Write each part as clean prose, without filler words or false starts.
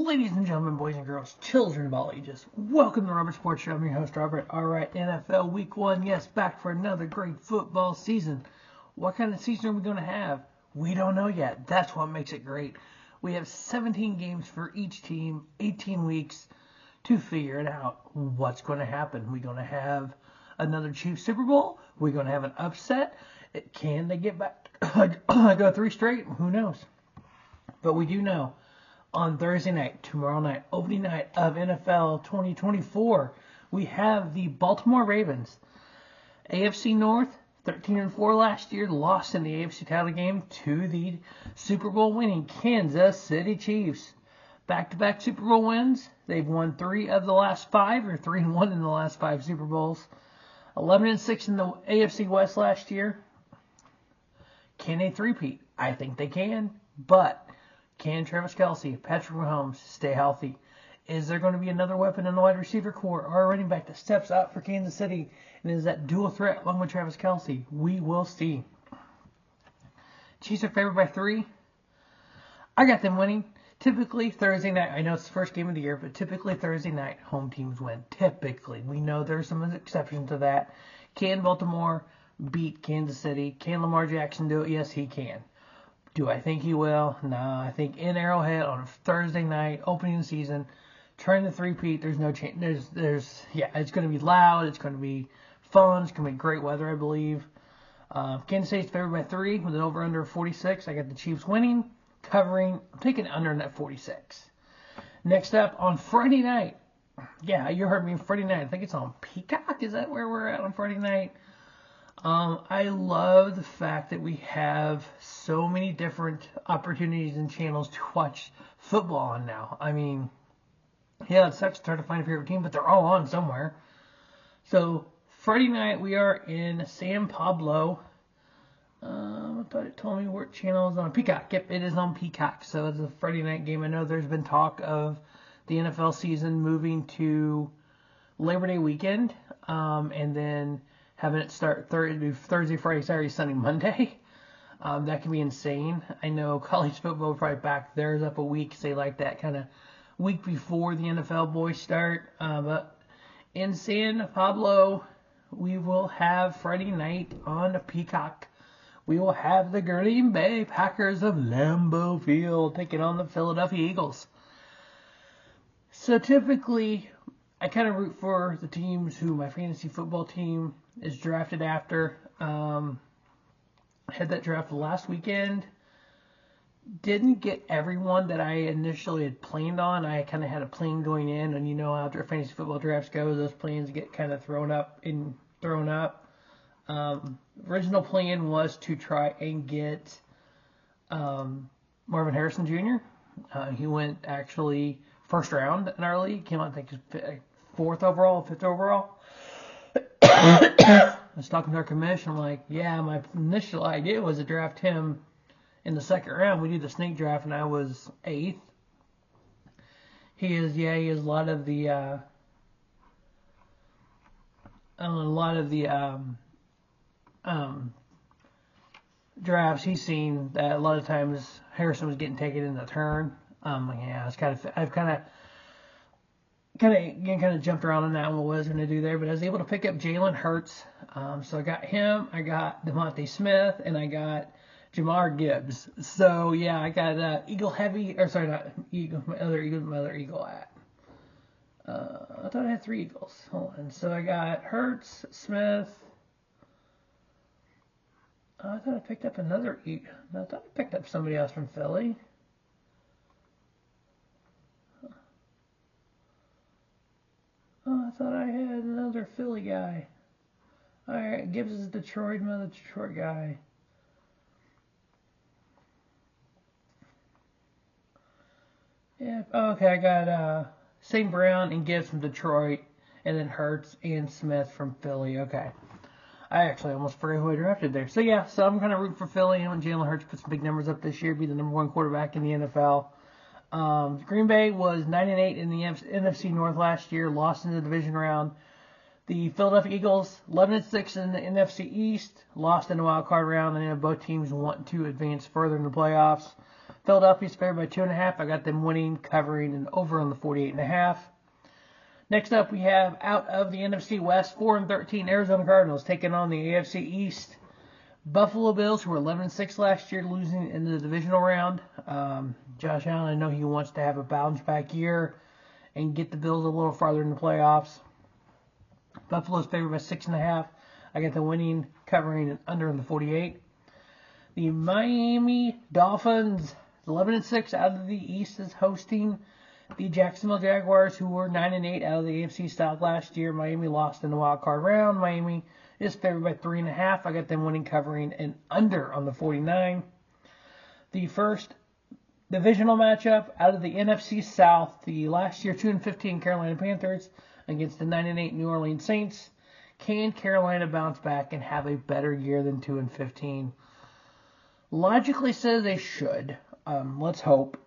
Ladies and gentlemen, boys and girls, children of all ages, welcome to the Robert Sports Show. I'm your host, Robert. Alright, NFL Week 1, yes, back for another great football season. What kind of season are we going to have? We don't know yet. That's what makes it great. We have 17 games for each team, 18 weeks to figure it out. What's going to happen? We're going to have another Chiefs Super Bowl? We're going to have an upset? Can they get back? Go 3 straight? Who knows? But we do know. On Thursday night, tomorrow night, opening night of NFL 2024, we have the Baltimore Ravens. AFC North, 13-4 last year, lost in the AFC title game to the Super Bowl winning Kansas City Chiefs. Back-to-back Super Bowl wins. They've won 3 of the last 5, or 3-1 in the last 5 Super Bowls. 11-6 in the AFC West last year. Can they three-peat? I think they can, but can Travis Kelce, Patrick Mahomes stay healthy? Is there going to be another weapon in the wide receiver core or a running back that steps up for Kansas City? And is that dual threat along with Travis Kelce? We will see. Chiefs are favored by 3. I got them winning. Typically Thursday night. I know it's the first game of the year, but typically Thursday night home teams win. Typically. We know there's some exceptions to that. Can Baltimore beat Kansas City? Can Lamar Jackson do it? Yes, he can. Do I think he will? No, I think in Arrowhead on a Thursday night, opening the season, trying to three-peat, there's no chance. It's going to be loud, it's going to be fun, it's going to be great weather, I believe. Kansas City's favored by 3 with an over-under of 46. I got the Chiefs winning, covering. I'm taking under in that 46. Next up, on Friday night. Yeah, you heard me, Friday night. I think it's on Peacock. Is that where we're at on Friday night? I love the fact that we have so many different opportunities and channels to watch football on now. I mean, yeah, it sucks to try to find a favorite team, but they're all on somewhere. So, Friday night, we are in San Pablo. I thought it told me what channel is on. Peacock. Yep, it is on Peacock. So, it's a Friday night game. I know there's been talk of the NFL season moving to Labor Day weekend, and then having it start Thursday, Friday, Saturday, Sunday, Monday. That can be insane. I know college football probably back theirs up a week. They like that kind of week before the NFL boys start. But in San Pablo, we will have Friday night on the Peacock. We will have the Green Bay Packers of Lambeau Field taking on the Philadelphia Eagles. So typically, I kind of root for the teams who my fantasy football team is drafted after. Had that draft last weekend. Didn't get everyone that I initially had planned on. I kind of had a plan going in, and you know how fantasy football drafts go, those plans get kind of thrown up. Original plan was to try and get Marvin Harrison Jr. He went actually first round in our league. Came out, I think, 4th overall, 5th overall. I was talking to our commission. I'm like, yeah, my initial idea was to draft him in the 2nd round. We did the snake draft, and I was 8th. He is a lot of the drafts he's seen that a lot of times Harrison was getting taken in the turn. I've kind of jumped around on that one. What I was going to do there, but I was able to pick up Jalen Hurts. So I got him, I got Devontae Smith, and I got Jamar Gibbs. So yeah, I got Eagle heavy, or sorry, not Eagle, my other Eagle at. I thought I had 3 Eagles. Hold on. So I got Hurts, Smith. I thought I picked up another Eagle. I thought I picked up somebody else from Philly. Oh, I thought I had another Philly guy. Alright, Gibbs is Detroit, another Detroit guy. Yeah, okay, I got St. Brown and Gibbs from Detroit, and then Hurts and Smith from Philly. Okay. I actually almost forgot who I drafted there. So yeah, so I'm kind of rooting for Philly. I want Jalen Hurts to put some big numbers up this year, be the number 1 quarterback in the NFL. Green Bay was 9-8 in the NFC North last year, lost in the division round. The Philadelphia Eagles, 11-6 in the NFC East, lost in the wild card round, and both teams want to advance further in the playoffs. Philadelphia's favored by 2.5. I got them winning, covering, and over on the 48.5. Next up, we have out of the NFC West, 4-13 Arizona Cardinals taking on the AFC East Buffalo Bills, who were 11-6 last year, losing in the divisional round. Josh Allen, I know he wants to have a bounce back year and get the Bills a little farther in the playoffs. Buffalo's favored by 6.5. I got the winning, covering, and under in the 48. The Miami Dolphins, 11-6 out of the East, is hosting the Jacksonville Jaguars, who were 9-8 out of the AFC South last year. Miami lost in the wild card round. Miami is favored by 3.5. I got them winning, covering, and under on the 49. The first divisional matchup out of the NFC South, the last year 2-15 Carolina Panthers against the 9-8 New Orleans Saints. Can Carolina bounce back and have a better year than 2-15? Logically says they should. Let's hope.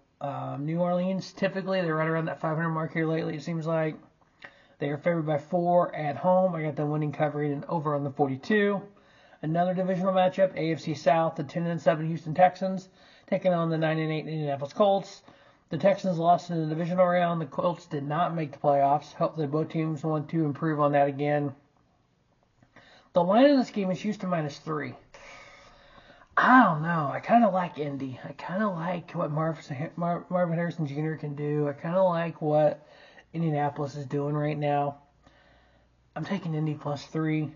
New Orleans, typically, they're right around that 500 mark here lately, it seems like. They are favored by 4 at home. I got them winning, covering, and over on the 42. Another divisional matchup, AFC South, the 10-7 Houston Texans taking on the 9-8 Indianapolis Colts. The Texans lost in the divisional round. The Colts did not make the playoffs. Hopefully both teams want to improve on that again. The line of this game is Houston -3. I don't know. I kind of like Indy. I kind of like what Marvin Harrison Jr. can do. I kind of like what Indianapolis is doing right now. I'm taking Indy +3,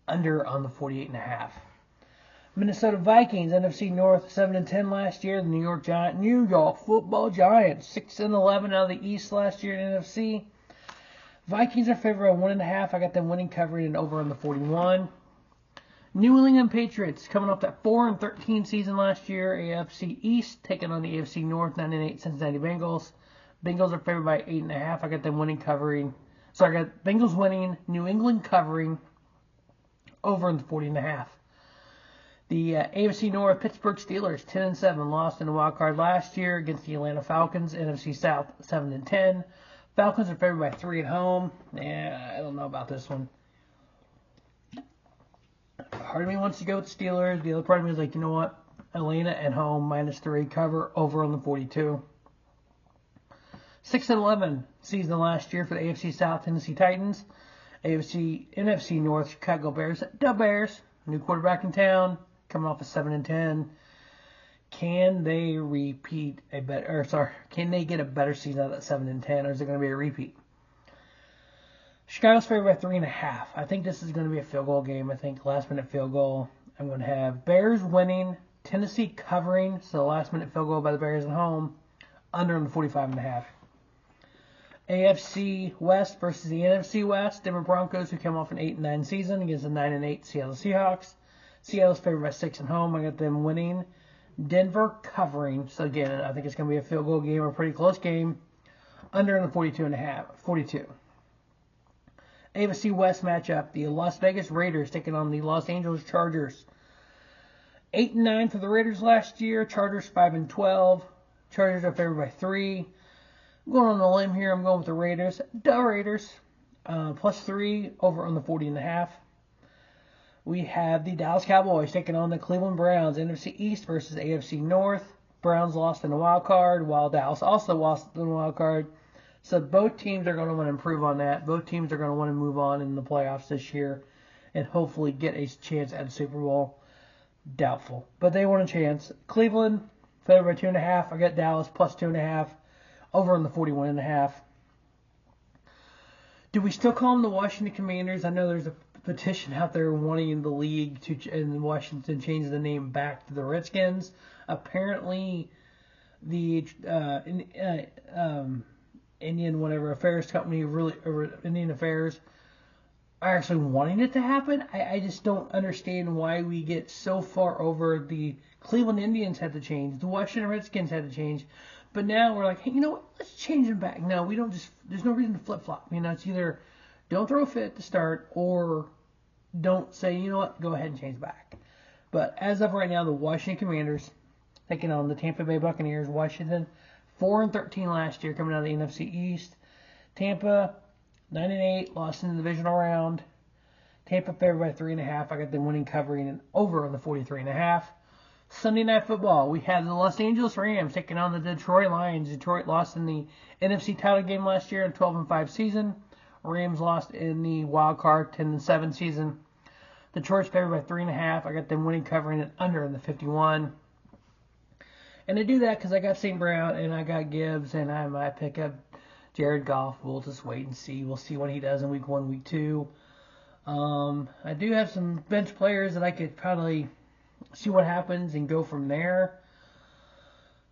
under on the 48.5. Minnesota Vikings, NFC North, 7-10 last year. The New York Football Giants, 6-11 out of the East last year in NFC. Vikings are favored by 1.5. I got them winning, covering, and over on the 41. New England Patriots coming off that 4-13 season last year. AFC East taking on the AFC North, 9-8 Cincinnati Bengals. Bengals are favored by 8.5. I got them winning, covering. I got Bengals winning, New England covering, over in the 40.5. The AFC North, Pittsburgh Steelers, 10-7, lost in the wild card last year against the Atlanta Falcons. NFC South, 7-10. Falcons are favored by 3 at home. I don't know about this one. Part of me wants to go with the Steelers. The other part of me is like, you know what? Atlanta at home, -3, cover, over on the 42. 6-11 season last year for the AFC South, Tennessee Titans. NFC North, Chicago Bears. The Bears, new quarterback in town, coming off a 7-10. Can they can they get a better season out of that 7-10, or is it going to be a repeat? Chicago's favored by 3.5. I think this is going to be a field goal game. I think last minute field goal. I'm going to have Bears winning, Tennessee covering, so last minute field goal by the Bears at home, under on the 45.5. AFC West versus the NFC West. Denver Broncos, who came off an 8-9 season against the 9-8 Seattle Seahawks. Seattle's favored by 6 at home. I got them winning. Denver covering. So again, I think it's going to be a field goal game or a pretty close game. Under on the 42. AFC West matchup. The Las Vegas Raiders taking on the Los Angeles Chargers. 8-9 for the Raiders last year. Chargers 5-12. Chargers are favored by 3. I'm going on a limb here. I'm going with the Raiders. The Raiders. +3 over on the 40.5. We have the Dallas Cowboys taking on the Cleveland Browns. NFC East versus AFC North. Browns lost in the wild card, while Dallas also lost in the wild card. So both teams are going to want to improve on that. Both teams are going to want to move on in the playoffs this year and hopefully get a chance at the Super Bowl. Doubtful, but they want a chance. Cleveland, favored by 2.5. I got Dallas +2.5. Over on the 41.5. Do we still call them the Washington Commanders? I know there's a petition out there wanting the league in Washington change the name back to the Redskins. Apparently, the Indian Affairs company, Indian Affairs, are actually wanting it to happen. I just don't understand why we get so far over. The Cleveland Indians had to change. The Washington Redskins had to change. But now we're like, hey, you know what? Let's change them back. No, we don't there's no reason to flip-flop. It's either don't throw a fit to start or don't say, you know what, go ahead and change back. But as of right now, the Washington Commanders taking on the Tampa Bay Buccaneers. Washington, 4-13 last year, coming out of the NFC East. Tampa, 9-8, lost in the divisional round. Tampa favored by 3.5. I got them winning, covering, and over on the 43.5. Sunday Night Football, we had the Los Angeles Rams taking on the Detroit Lions. Detroit lost in the NFC title game last year in a 12-5 season. Rams lost in the wild card 10-7 season. Detroit's favored by 3.5. I got them winning, covering it under in the 51. And I do that because I got St. Brown and I got Gibbs, and I might pick up Jared Goff. We'll just wait and see. We'll see what he does in week 1, week 2. I do have some bench players that I could probably see what happens and go from there.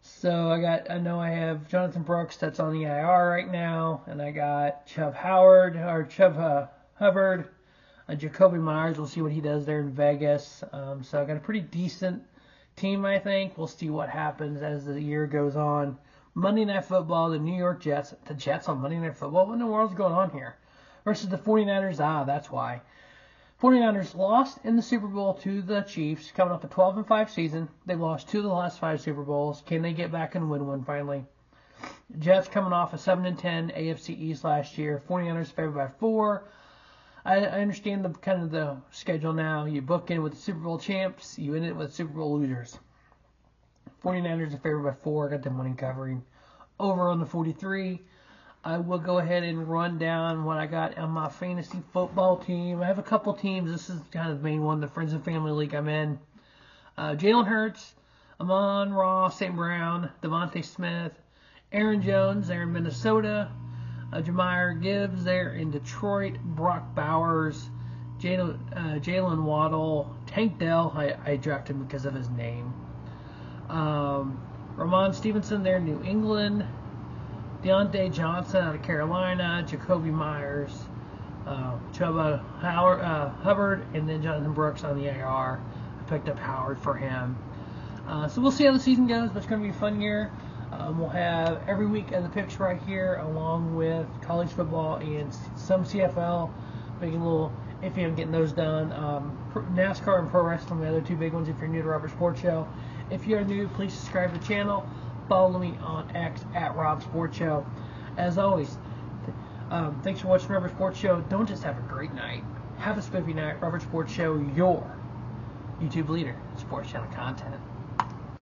So I know I have Jonathan Brooks that's on the IR right now, and I got Chubb Hubbard, Jacoby Myers. We'll see what he does there in Vegas. So I got a pretty decent team, I think. We'll see what happens as the year goes on. Monday Night Football, the New York Jets. The Jets on Monday Night Football? What in the world's going on here? Versus the 49ers. That's why. 49ers lost in the Super Bowl to the Chiefs, coming off a 12-5 season. They lost 2 of the last 5 Super Bowls. Can they get back and win one finally? Jets coming off a 7-10 AFC East last year. 49ers favored by 4. I understand the schedule now. You book in with the Super Bowl champs, you end it with Super Bowl losers. 49ers are favored by 4. I got them winning, covering. Over on the 43. I will go ahead and run down what I got on my fantasy football team. I have a couple teams. This is kind of the main one, the Friends and Family League I'm in. Jalen Hurts, Amon-Ra, St. Brown, Devontae Smith, Aaron Jones there in Minnesota, Jahmyr Gibbs there in Detroit, Brock Bowers, Jalen Waddle, Tank Dell. I drafted him because of his name. Ramon Stevenson there in New England. Deontay Johnson out of Carolina, Jacoby Myers, Chubb Hubbard, and then Jonathan Brooks on the IR. I picked up Howard for him. So we'll see how the season goes, but it's going to be a fun year. We'll have every week of the picks right here, along with college football and some CFL. Making a little iffy on getting those done. NASCAR and pro wrestling, the other 2 big ones if you're new to Robert Sports Show. If you're new, please subscribe to the channel. Follow me on X at Rob Sports Show. As always, thanks for watching Robert Sports Show. Don't just have a great night. Have a spiffy night. Robert Sports Show, your YouTube leader, sports channel content.